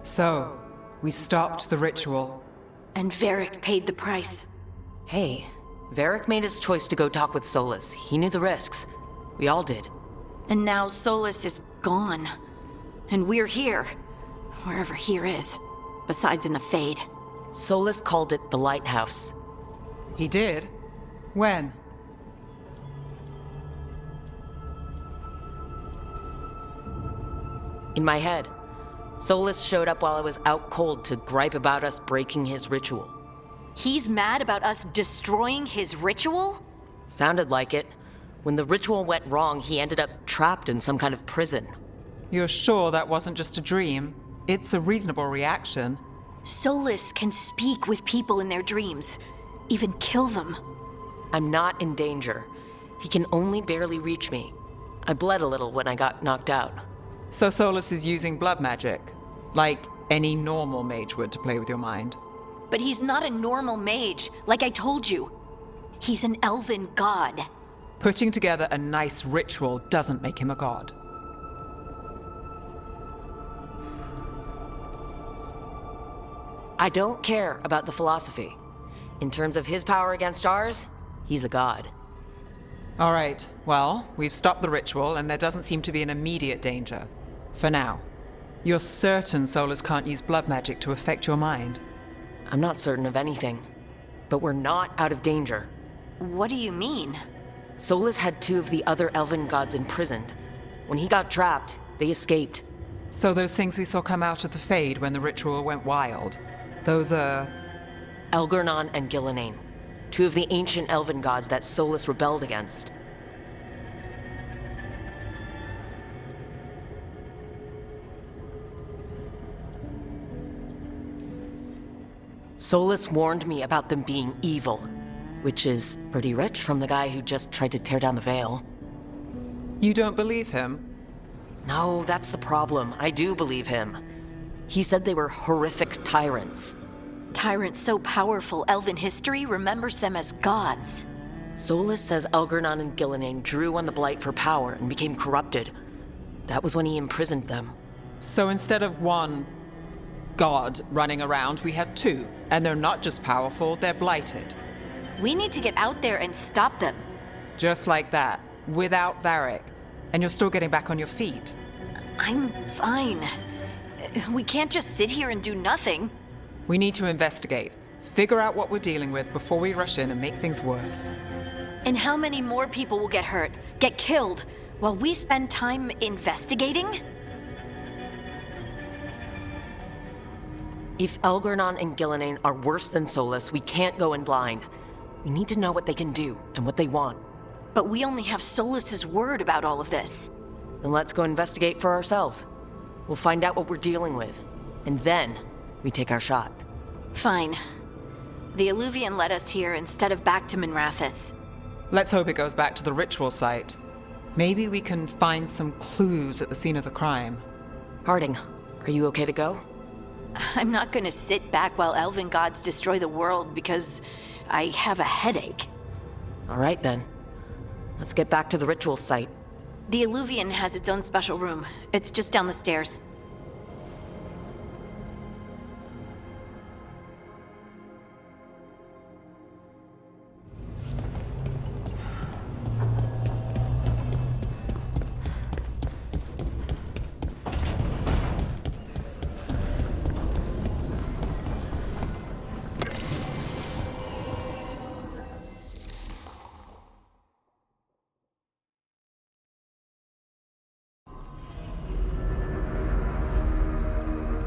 So, we stopped the ritual. And Varric paid the price. Hey, Varric made his choice to go talk with Solus. He knew the risks. We all did. And now Solus is gone. And we're here. Wherever here is. Besides in the Fade. Solus called it the Lighthouse. He did? When? In my head. Solus showed up while I was out cold to gripe about us breaking his ritual. He's mad about us destroying his ritual? Sounded like it. When the ritual went wrong, he ended up trapped in some kind of prison. You're sure that wasn't just a dream? It's a reasonable reaction. Solus can speak with people in their dreams. Even kill them. I'm not in danger. He can only barely reach me. I bled a little when I got knocked out. So Solus is using blood magic, like any normal mage would to play with your mind. But he's not a normal mage, like I told you. He's an elven god. Putting together a nice ritual doesn't make him a god. I don't care about the philosophy. In terms of his power against ours, he's a god. All right, well, we've stopped the ritual and there doesn't seem to be an immediate danger. For now. You're certain Solus can't use blood magic to affect your mind? I'm not certain of anything. But we're not out of danger. What do you mean? Solus had 2 of the other elven gods imprisoned. When he got trapped, they escaped. So those things we saw come out of the Fade when the ritual went wild, those are... Elgernon and Gillenane. 2 of the ancient elven gods that Solus rebelled against. Solus warned me about them being evil, which is pretty rich from the guy who just tried to tear down the veil. You don't believe him? No, that's the problem. I do believe him. He said they were horrific tyrants. Tyrants so powerful, elven history remembers them as gods. Solus says Elgernon and Gillenane drew on the Blight for power and became corrupted. That was when he imprisoned them. So instead of one god running around, we have 2. And they're not just powerful, they're blighted. We need to get out there and stop them. Just like that, without Varric. And you're still getting back on your feet. I'm fine. We can't just sit here and do nothing. We need to investigate. Figure out what we're dealing with before we rush in and make things worse. And how many more people will get hurt, get killed, while we spend time investigating? If Elgernon and Gillenane are worse than Solus, we can't go in blind. We need to know what they can do and what they want. But we only have Solus's word about all of this. Then let's go investigate for ourselves. We'll find out what we're dealing with. And then, we take our shot. Fine. The Illuvian led us here instead of back to Minrathous. Let's hope it goes back to the ritual site. Maybe we can find some clues at the scene of the crime. Harding, are you okay to go? I'm not gonna sit back while elven gods destroy the world because I have a headache. All right then. Let's get back to the ritual site. The Illuvian has its own special room. It's just down the stairs.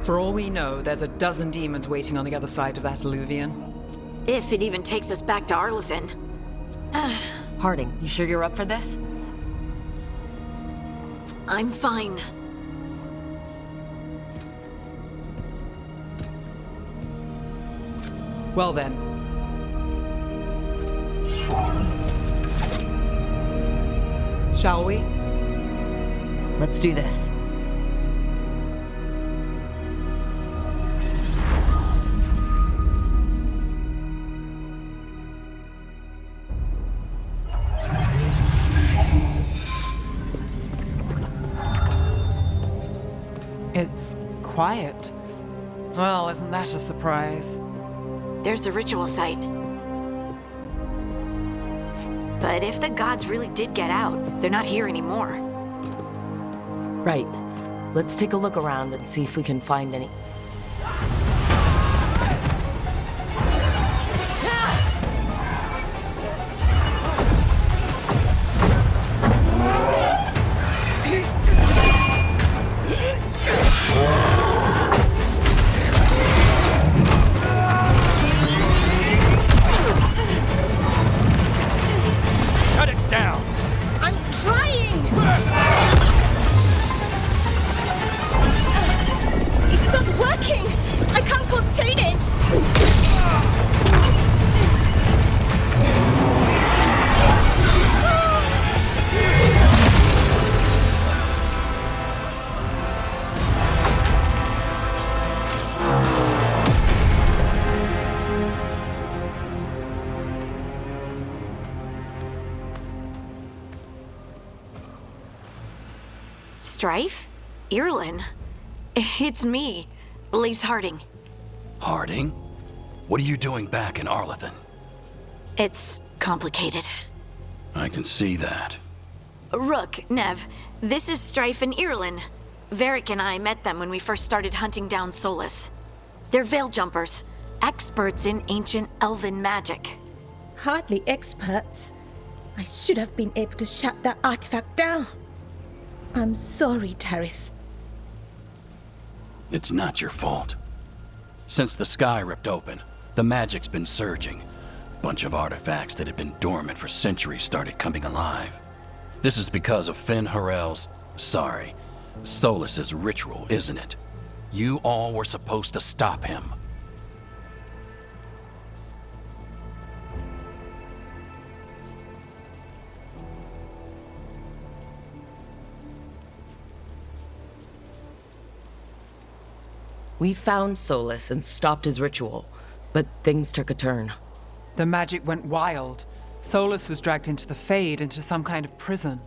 For all we know, there's a dozen demons waiting on the other side of that Illuvian. If it even takes us back to Arlefin. Harding, you sure you're up for this? I'm fine. Well then. Shall we? Let's do this. It's quiet. Well, isn't that a surprise? There's the ritual site. But if the gods really did get out, they're not here anymore. Right. Let's take a look around and see if we can find any... Cut it down! I'm trying! It's not working! I can't contain it! Strife? Irlin? It's me, Lace Harding. Harding? What are you doing back in Arlethan? It's complicated. I can see that. Rook, Nev, this is Strife and Irlin. Varric and I met them when we first started hunting down Solus. They're veil jumpers, experts in ancient elven magic. Hardly experts. I should have been able to shut that artifact down. I'm sorry, Tarith. It's not your fault. Since the sky ripped open, the magic's been surging. Bunch of artifacts that had been dormant for centuries started coming alive. This is because of Solus's ritual, isn't it? You all were supposed to stop him. We found Solus and stopped his ritual, but things took a turn. The magic went wild. Solus was dragged into the Fade, into some kind of prison.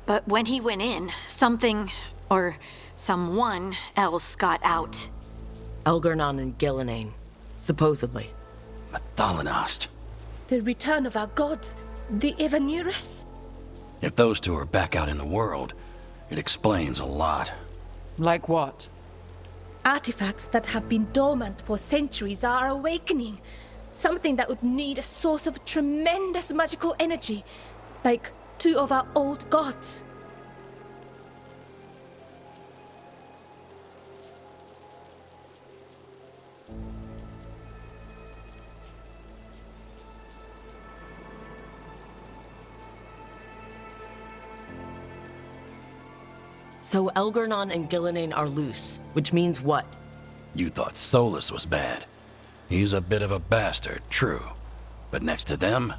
But when he went in, something, or someone else got out. Elgernon and Gillenane, supposedly. Mathalanost. The return of our gods, the Evanurus. If those two are back out in the world, it explains a lot. Like what? Artifacts that have been dormant for centuries are awakening. Something that would need a source of tremendous magical energy, like two of our old gods. So Elgernon and Gillenane are loose, which means what? You thought Solus was bad. He's a bit of a bastard, true. But next to them,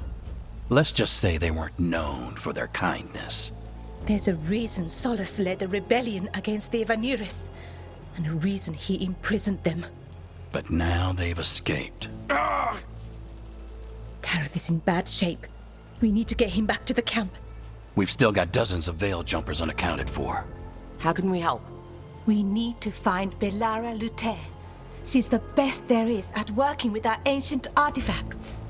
let's just say they weren't known for their kindness. There's a reason Solus led a rebellion against the Evanurus, and a reason he imprisoned them. But now they've escaped. Tarith is in bad shape. We need to get him back to the camp. We've still got dozens of veil jumpers unaccounted for. How can we help? We need to find Belara Luthe. She's the best there is at working with our ancient artifacts.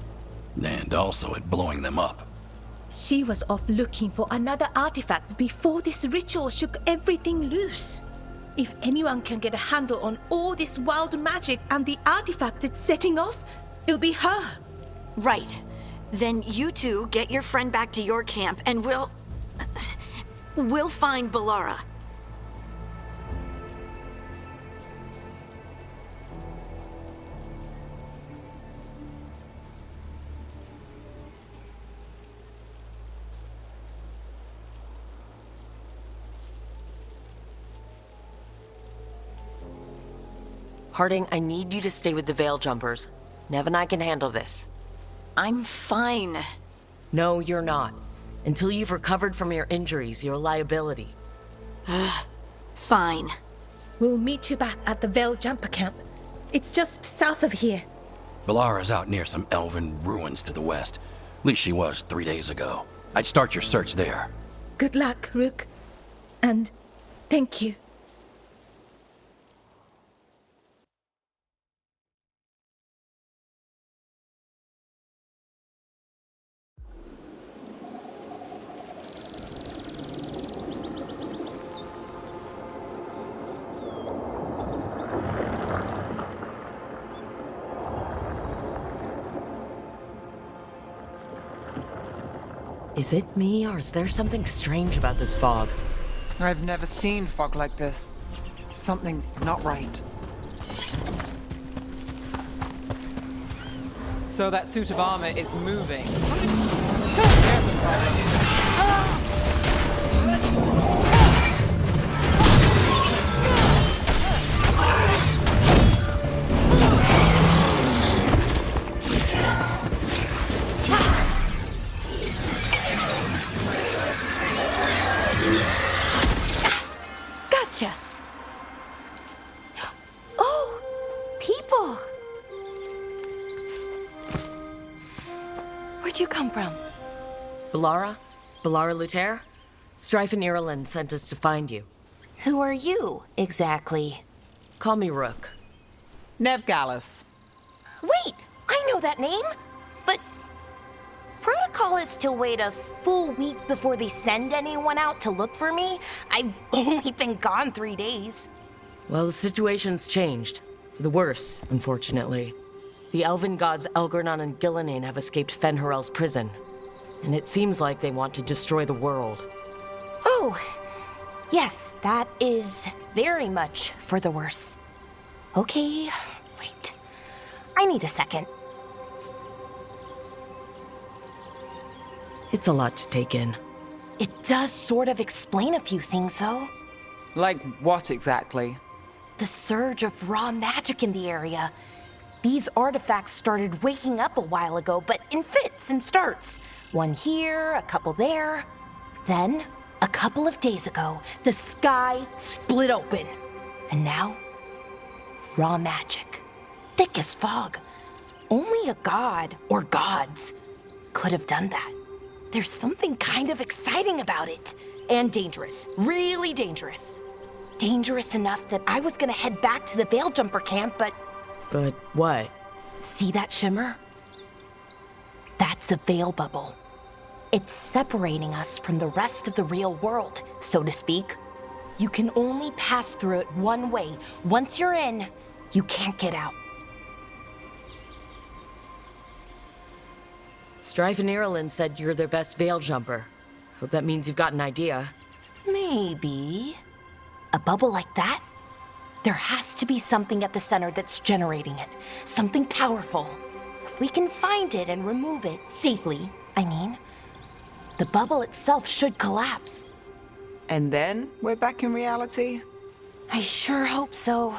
And also at blowing them up. She was off looking for another artifact before this ritual shook everything loose. If anyone can get a handle on all this wild magic and the artifacts it's setting off, it'll be her. Right. Then you two get your friend back to your camp and we'll find Belara. Harding, I need you to stay with the Veil Jumpers. Nev and I can handle this. I'm fine. No, you're not. Until you've recovered from your injuries, you're a liability. Fine. We'll meet you back at the Veil Jumper camp. It's just south of here. Belara's out near some elven ruins to the west. At least she was 3 days ago. I'd start your search there. Good luck, Rook. And thank you. Is it me, or is there something strange about this fog? I've never seen fog like this. Something's not right. So that suit of armor is moving. Gotcha. Oh, people. Where'd you come from? Bellara? Bellara Luther? Strife and Ireland sent us to find you. Who are you, exactly? Call me Rook. Nev Gallus. Wait, I know that name! But protocol is to wait a full week before they send anyone out to look for me? I've only been gone 3 days. Well, the situation's changed. For the worse, unfortunately. The elven gods Elgornon and Gillinane have escaped Fen'Harel's prison. And it seems like they want to destroy the world. Oh, yes, that is very much for the worse. Okay, wait. I need a second. It's a lot to take in. It does sort of explain a few things, though. Like what exactly? The surge of raw magic in the area. These artifacts started waking up a while ago, but in fits and starts. One here, a couple there. Then, a couple of days ago, the sky split open. And now, raw magic. Thick as fog. Only a god, or gods, could have done that. There's something kind of exciting about it. And dangerous. Really dangerous. Dangerous enough that I was gonna head back to the Veilguard camp, but... But what? See that shimmer? That's a veil bubble. It's separating us from the rest of the real world, so to speak. You can only pass through it one way. Once you're in, you can't get out. Strife and Ireland said you're their best veil jumper. Hope that means you've got an idea. Maybe. A bubble like that? There has to be something at the center that's generating it. Something powerful. If we can find it and remove it, safely, I mean, the bubble itself should collapse. And then we're back in reality? I sure hope so.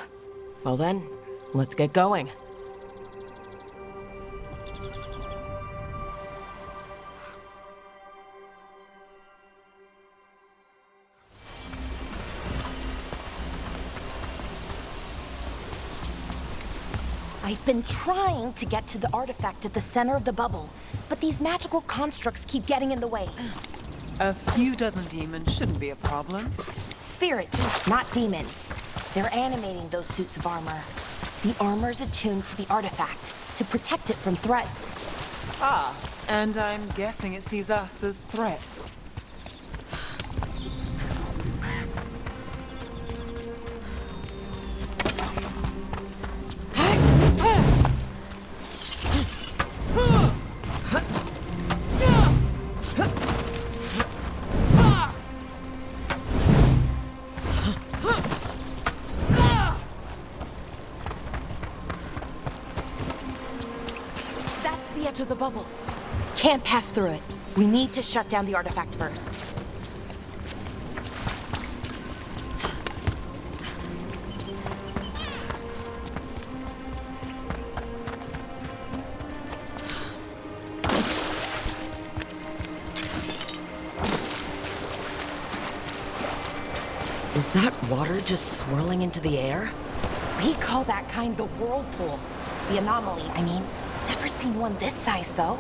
Well then, let's get going. I've been trying to get to the artifact at the center of the bubble, but these magical constructs keep getting in the way. A few dozen demons shouldn't be a problem. Spirits, not demons. They're animating those suits of armor. The armor's attuned to the artifact to protect it from threats. Ah, and I'm guessing it sees us as threats. That's the edge of the bubble. Can't pass through it. We need to shut down the artifact first. Is that water just swirling into the air? We call that kind the whirlpool. The anomaly, I mean. Never seen one this size, though.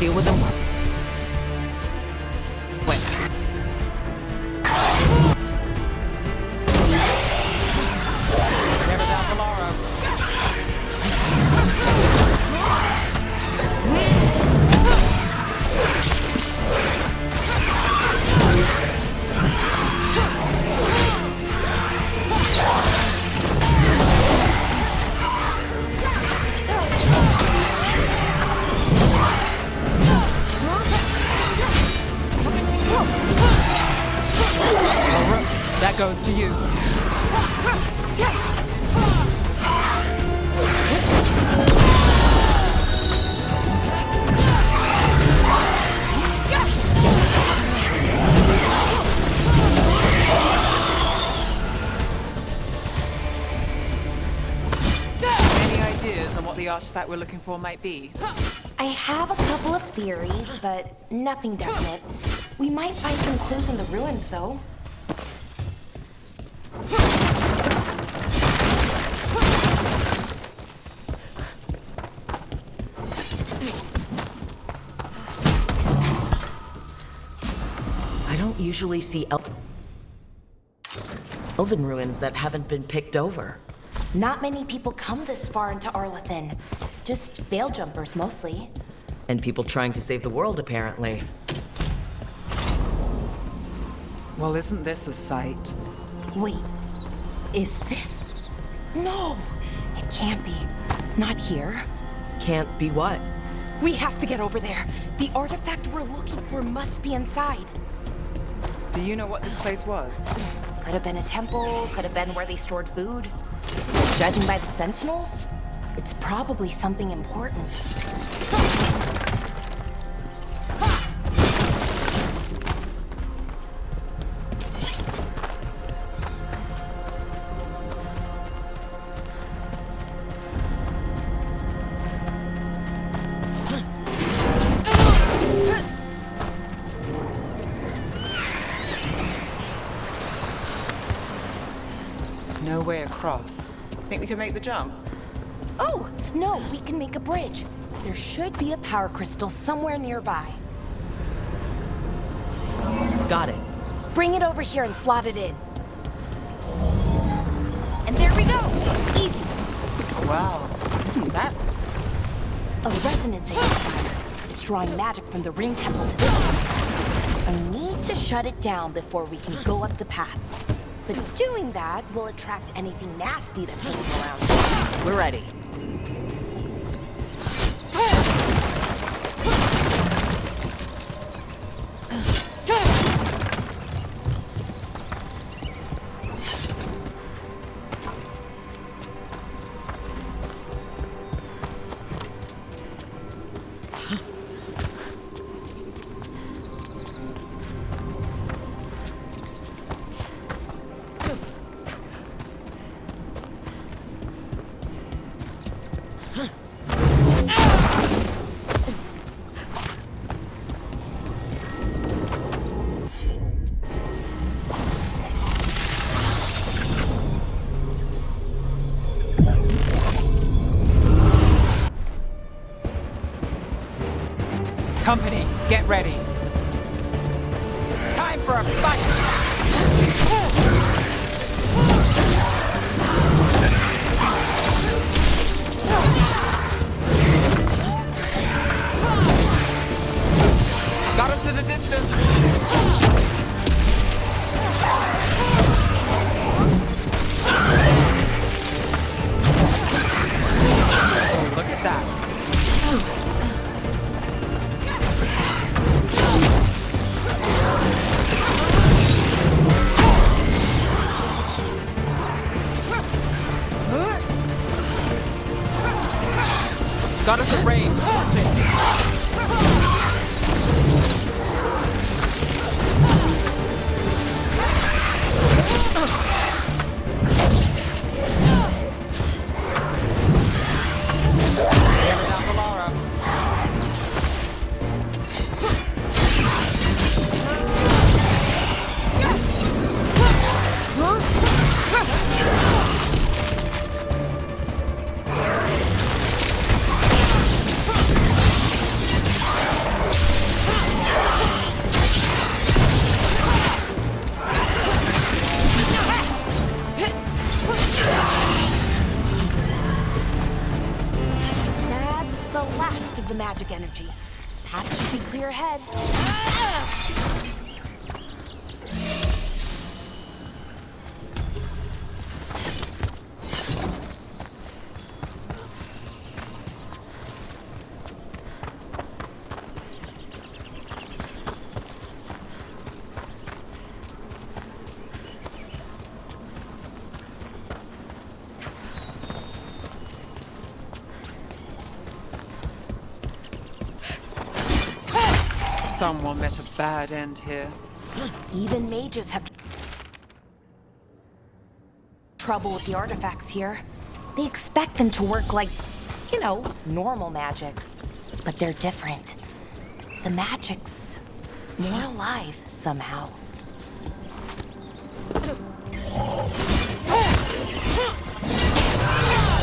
deal with them. Wait. Never down for Laura. That goes to you. Any ideas on what the artifact we're looking for might be? I have a couple of theories, but nothing definite. We might find some clues in the ruins, though. I don't usually see elven ruins that haven't been picked over. Not many people come this far into Arlathan. Just veil jumpers, mostly. And people trying to save the world, apparently. Well, isn't this a sight? Wait, is this? No, it can't be. Not here. Can't be what? We have to get over there. The artifact we're looking for must be inside. Do you know what this place was? Could have been a temple, could have been where they stored food. Judging by the sentinels, it's probably something important. No way across. Think we can make the jump? Oh, no, we can make a bridge. There should be a power crystal somewhere nearby. Got it. Bring it over here and slot it in. And there we go! Easy. Wow, isn't that? A resonance amplifier. It's drawing magic from the ring temple to this one. I need to shut it down before we can go up the path. But doing that will attract anything nasty that's hanging around. We're ready. Company, get ready. Time for a fight! Got us at a distance. Oh, look at that. Got us at range. Watch it. Never down for Laura. the magic energy. Path should be clear ahead. Someone met a bad end here. Even mages have trouble with the artifacts here. They expect them to work like, normal magic. But they're different. The magic's more alive somehow.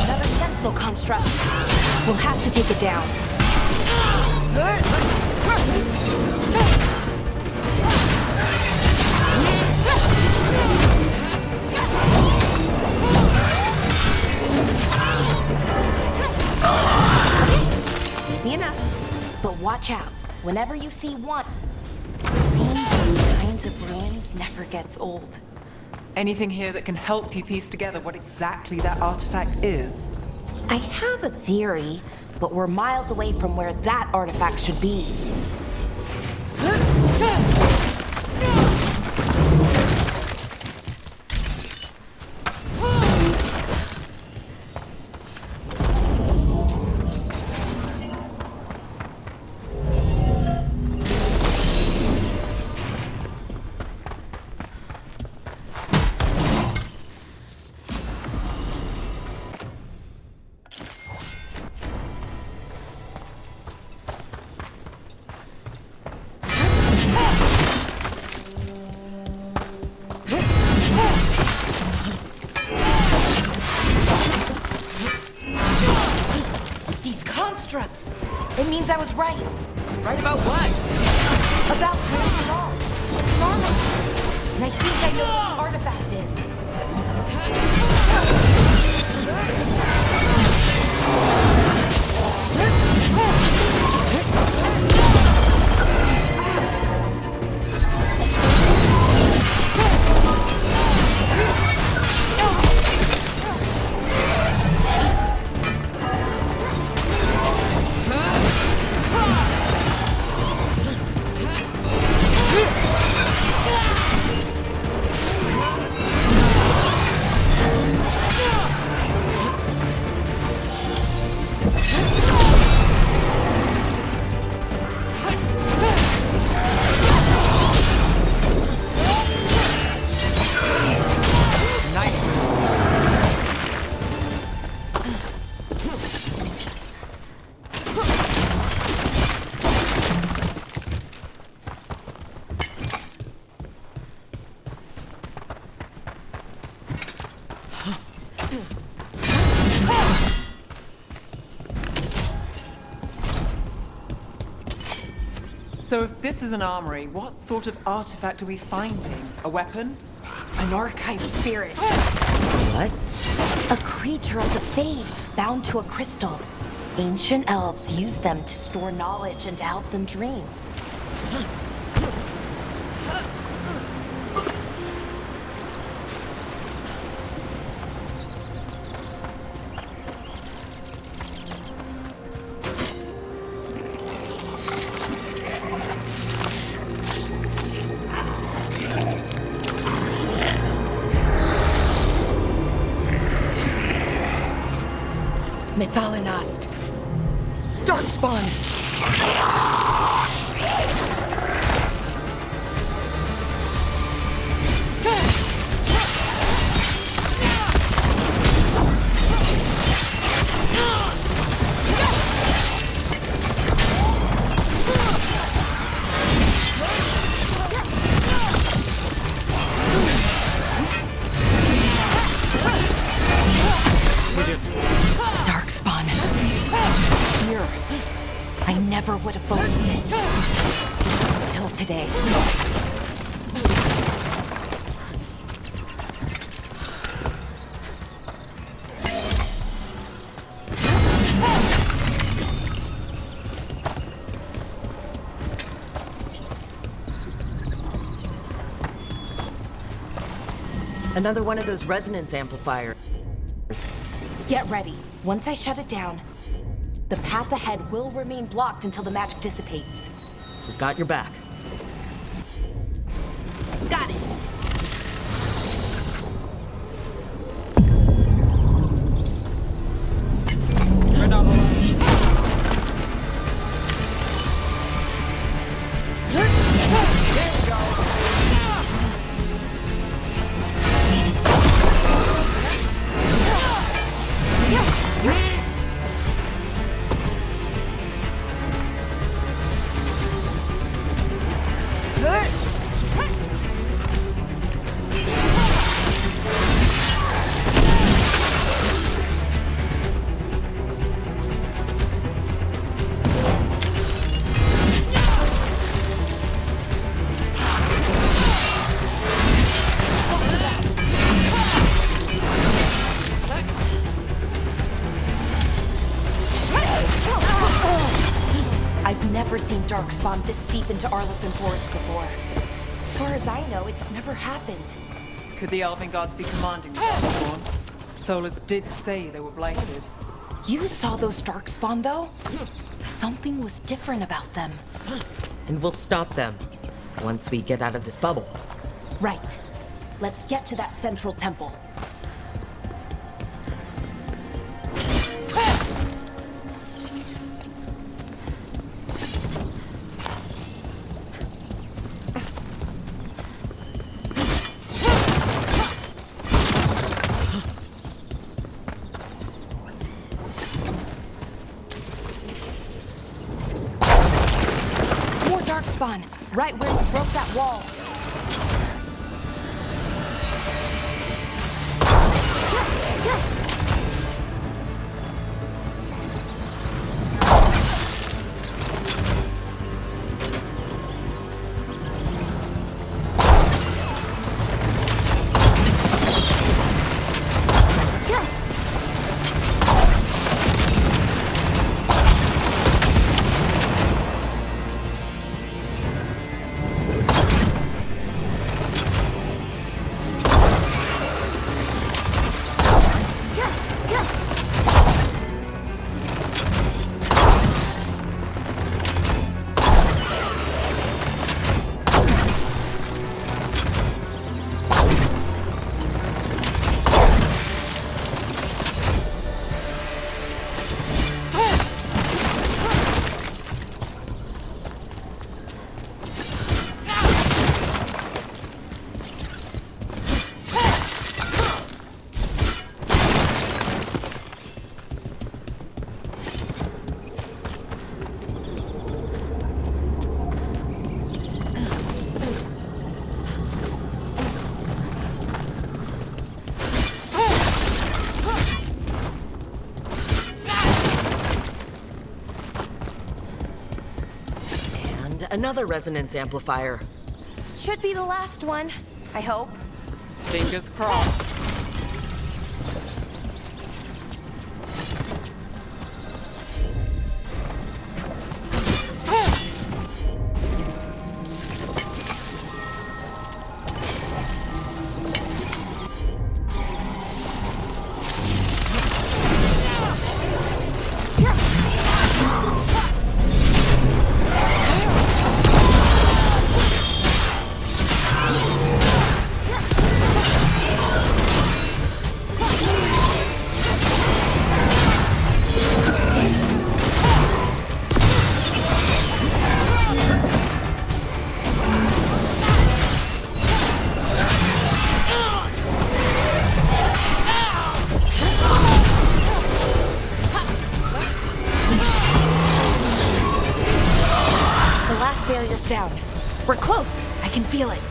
Another sentinel construct. We'll have to take it down. Easy enough. But watch out. Whenever you see one, seeing these kinds of ruins never gets old. Anything here that can help you piece together what exactly that artifact is? I have a theory, but we're miles away from where that artifact should be. It means I was right. Right about what? About what's wrong. It's normal. And I think I know what the artifact is. So if this is an armory, what sort of artifact are we finding? A weapon? An archive spirit. What? A creature of the Fade, bound to a crystal. Ancient elves use them to store knowledge and to help them dream. Methalinast. Darkspawn. Darkspawn. Here. I never would have believed it. Until today. Another one of those resonance amplifiers. Get ready. Once I shut it down, the path ahead will remain blocked until the magic dissipates. We've got your back. Got it. We're not alone. I've never seen Darkspawn this deep into Arlethan Forest before. As far as I know, it's never happened. Could the Elven Gods be commanding the Darkspawn? Solus did say they were blighted. You saw those Darkspawn, though? Something was different about them. And we'll stop them once we get out of this bubble. Right. Let's get to that central temple. More Darkspawn, right where we broke that wall. Another resonance amplifier. Should be the last one, I hope. Fingers crossed. Barrier's down. We're close. I can feel it.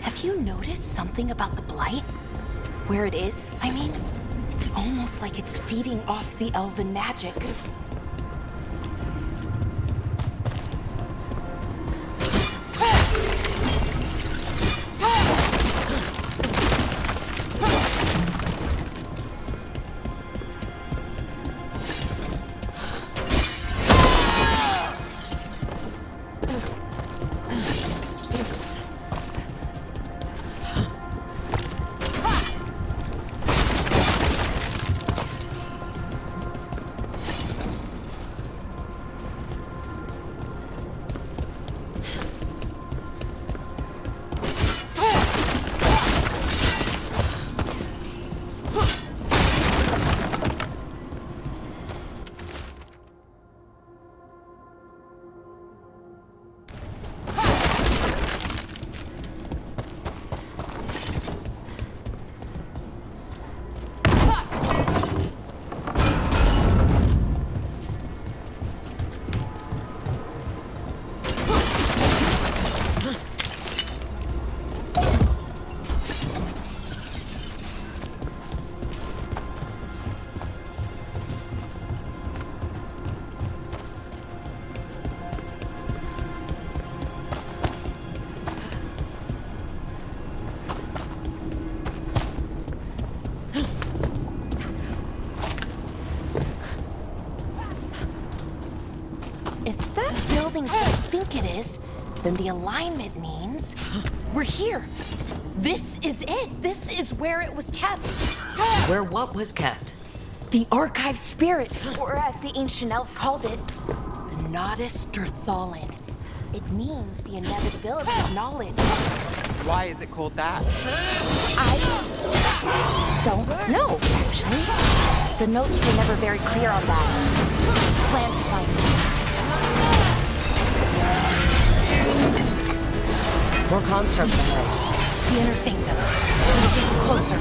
Have you noticed something about the blight? Where it is, I mean? It's almost like it's feeding off the elven magic. If that building's what I think it is, then the alignment means we're here. This is it. This is where it was kept. Where what was kept? The archive spirit, or as the ancient elves called it, the Nodus Derthalin. It means the inevitability of knowledge. Why is it called that? I don't know, actually. The notes were never very clear on that. Plan to find it. More constructs ahead. The inner sanctum. Let's get closer.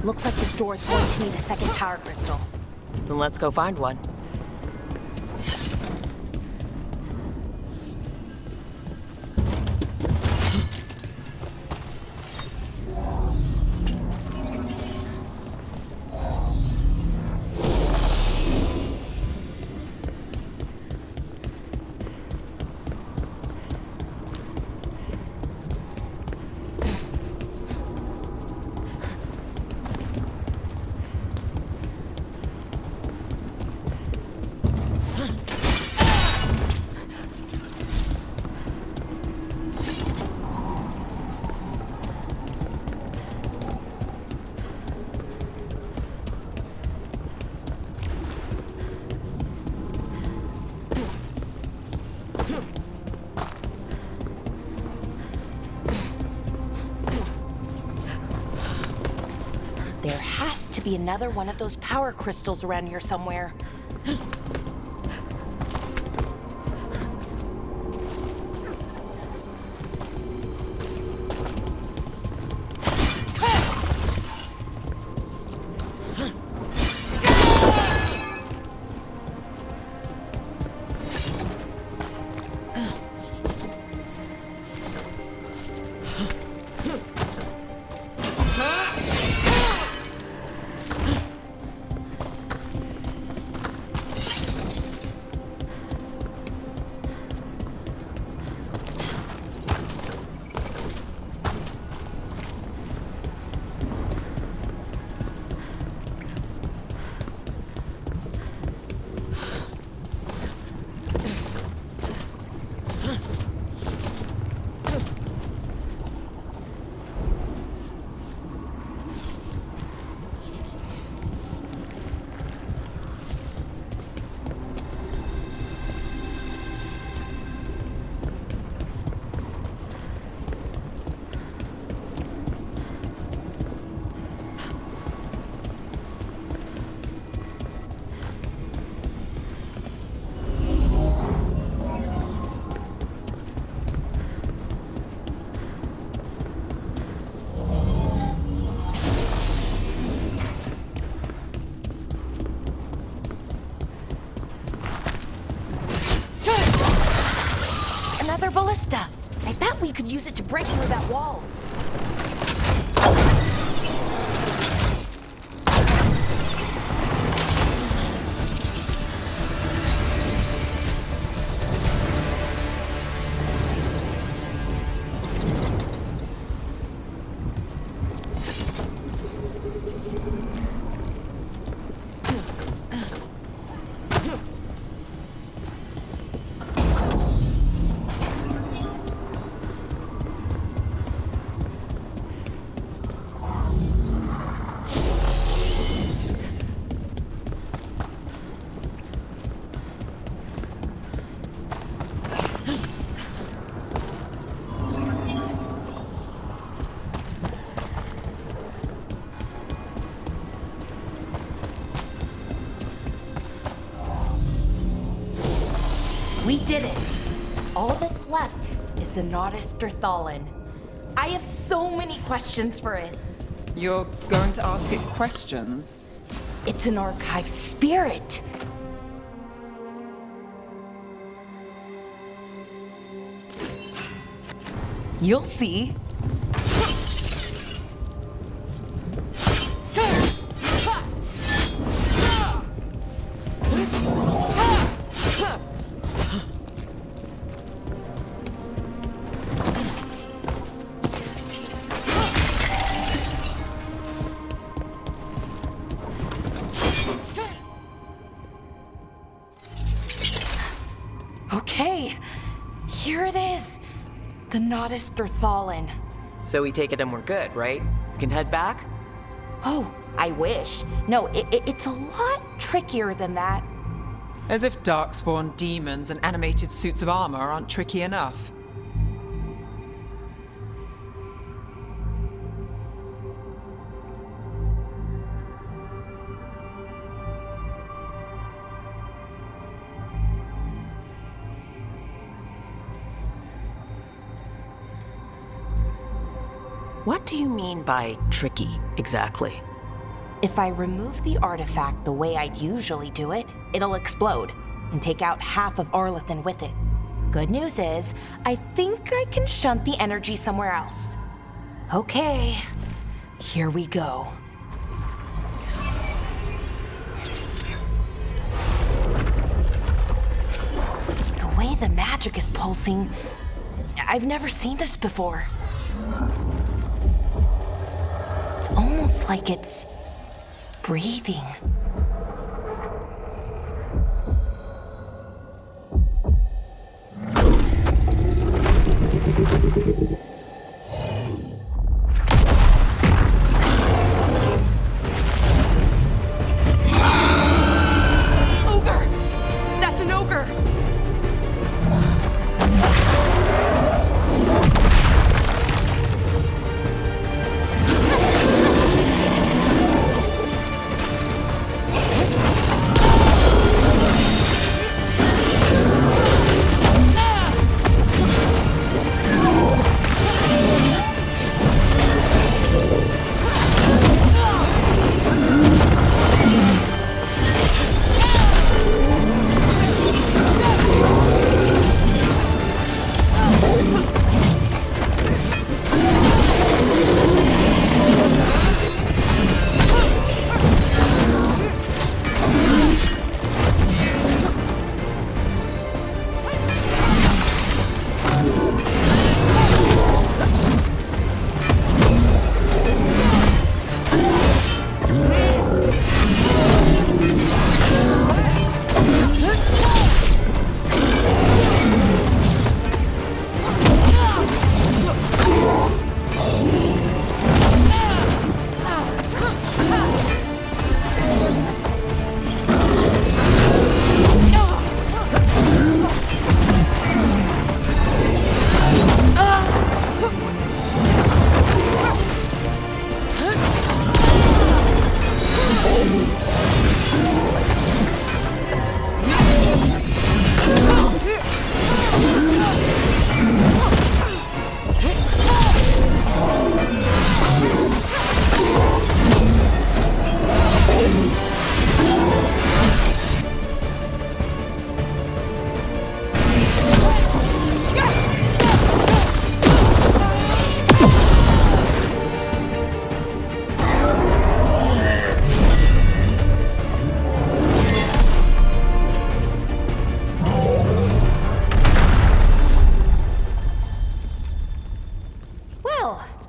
Looks like this door is going to need a second power crystal. Then let's go find one. be another one of those power crystals around here somewhere. Another ballista. I bet we could use it to break through that wall. We did it! All that's left is the Nodus Thalin. I have so many questions for it. You're going to ask it questions? It's an archive spirit. You'll see. Okay, here it is. The Nodus Thalin. So we take it and we're good, right? We can head back? Oh, I wish. No, it's a lot trickier than that. As if darkspawn demons and animated suits of armor aren't tricky enough. What do you mean by tricky, exactly? If I remove the artifact the way I'd usually do it, it'll explode and take out half of Arlethan with it. Good news is, I think I can shunt the energy somewhere else. Okay, here we go. The way the magic is pulsing, I've never seen this before. It's almost like it's breathing. Ogre! That's an ogre!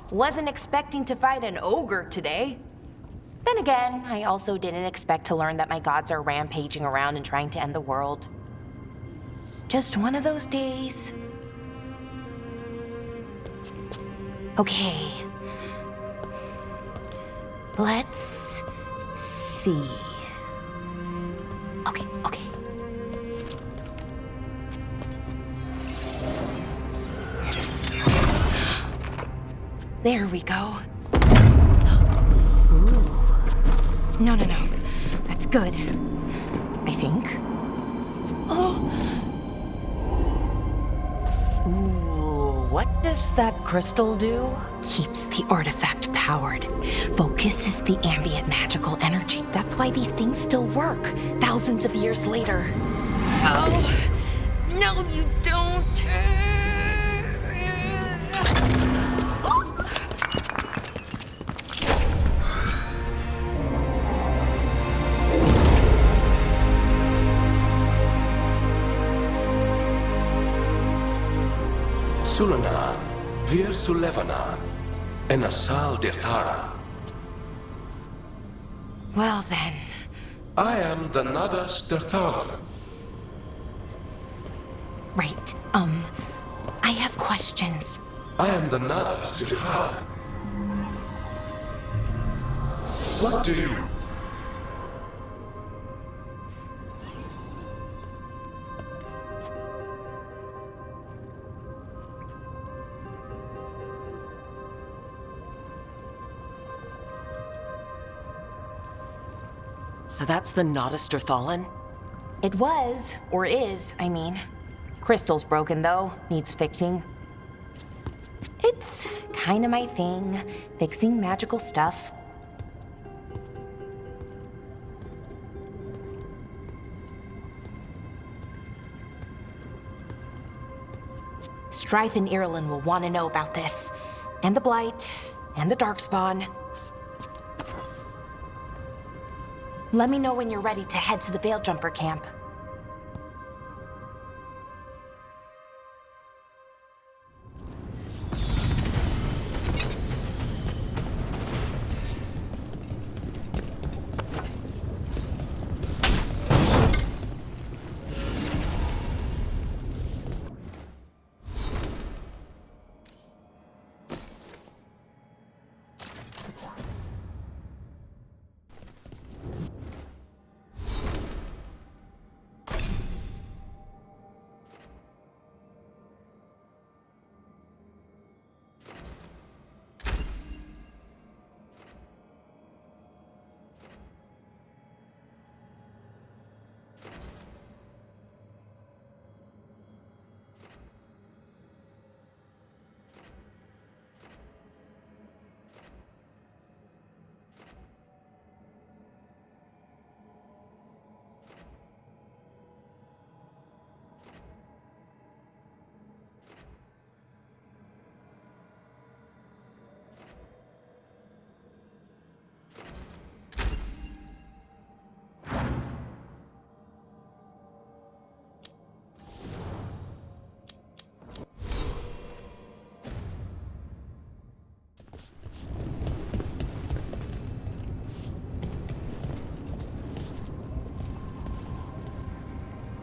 Wasn't expecting to fight an ogre today. Then again, I also didn't expect to learn that my gods are rampaging around and trying to end the world. Just one of those days. Okay. Let's see. Okay. There we go. Ooh. No. That's good. I think. Oh. Ooh, what does that crystal do? Keeps the artifact powered. Focuses the ambient magical energy. That's why these things still work, thousands of years later. Oh. No, you don't. Sulanan, Vir Sulevanan, and Asal Dirthara. Well then. I am the Nadas Dirthara. Right, I have questions. I am the Nadas Dirthara. What do you... So that's the Notister Thalin? It was, or is, I mean. Crystal's broken though, needs fixing. It's kinda my thing, fixing magical stuff. Strife and Irulan will want to know about this. And the Blight, and the Darkspawn. Let me know when you're ready to head to the Veilgjumper camp.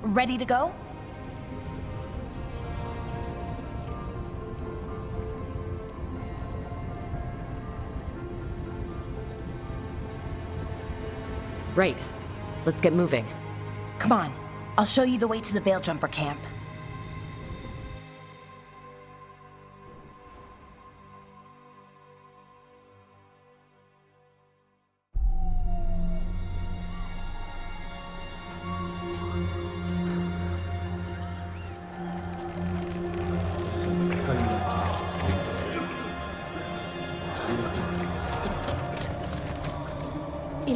Ready to go? Right. Let's get moving. Come on, I'll show you the way to the Veilgjumper camp.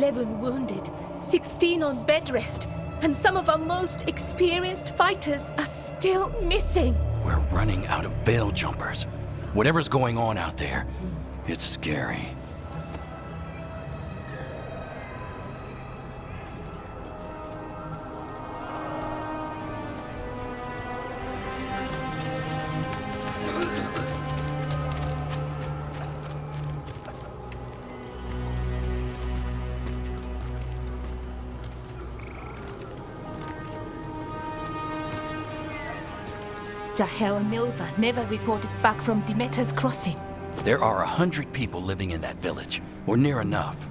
7 wounded, 16 on bed rest, and some of our most experienced fighters are still missing. We're running out of veil jumpers. Whatever's going on out there, it's scary. Jahel and Milva never reported back from Demeter's crossing. There are 100 people living in that village, or near enough.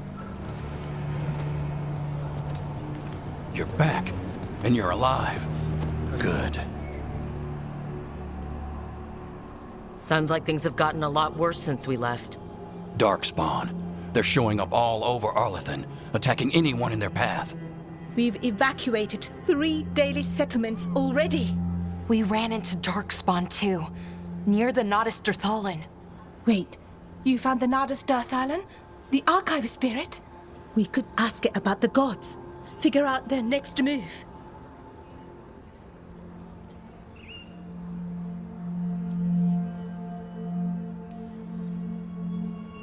You're back, and you're alive. Good. Sounds like things have gotten a lot worse since we left. Darkspawn. They're showing up all over Arlethan, attacking anyone in their path. We've evacuated 3 daily settlements already. We ran into Darkspawn too, near the Nodus Dirthalin. Wait, you found the Nardus Dirthalin? The archive spirit? We could ask it about the gods. Figure out their next move.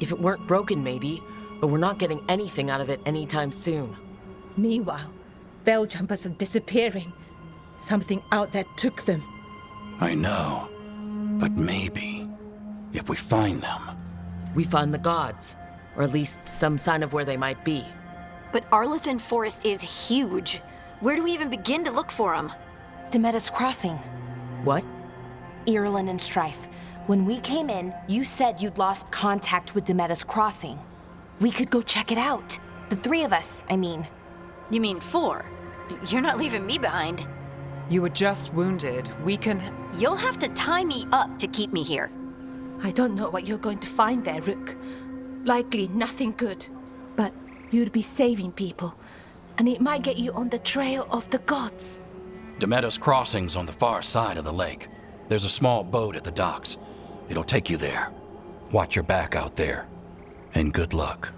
If it weren't broken, maybe, but we're not getting anything out of it anytime soon. Meanwhile, bell jumpers are disappearing. Something out there took them. I know. But maybe, if we find them... We find the gods, or at least some sign of where they might be. But Arlethan Forest is huge. Where do we even begin to look for them? Demeter's Crossing. What? Irulan and Strife. When we came in, you said you'd lost contact with Demeter's Crossing. We could go check it out. The 3 of us, I mean. You mean 4? You're not leaving me behind. You were just wounded. We can... You'll have to tie me up to keep me here. I don't know what you're going to find there, Rook. Likely nothing good. But you'd be saving people, and it might get you on the trail of the gods. Demeter's Crossing's on the far side of the lake. There's a small boat at the docks. It'll take you there. Watch your back out there. And good luck.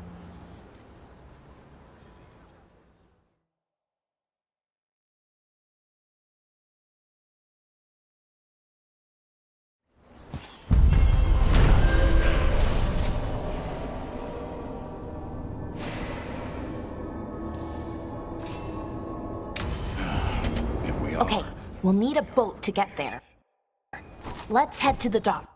Okay, we'll need a boat to get there. Let's head to the dock.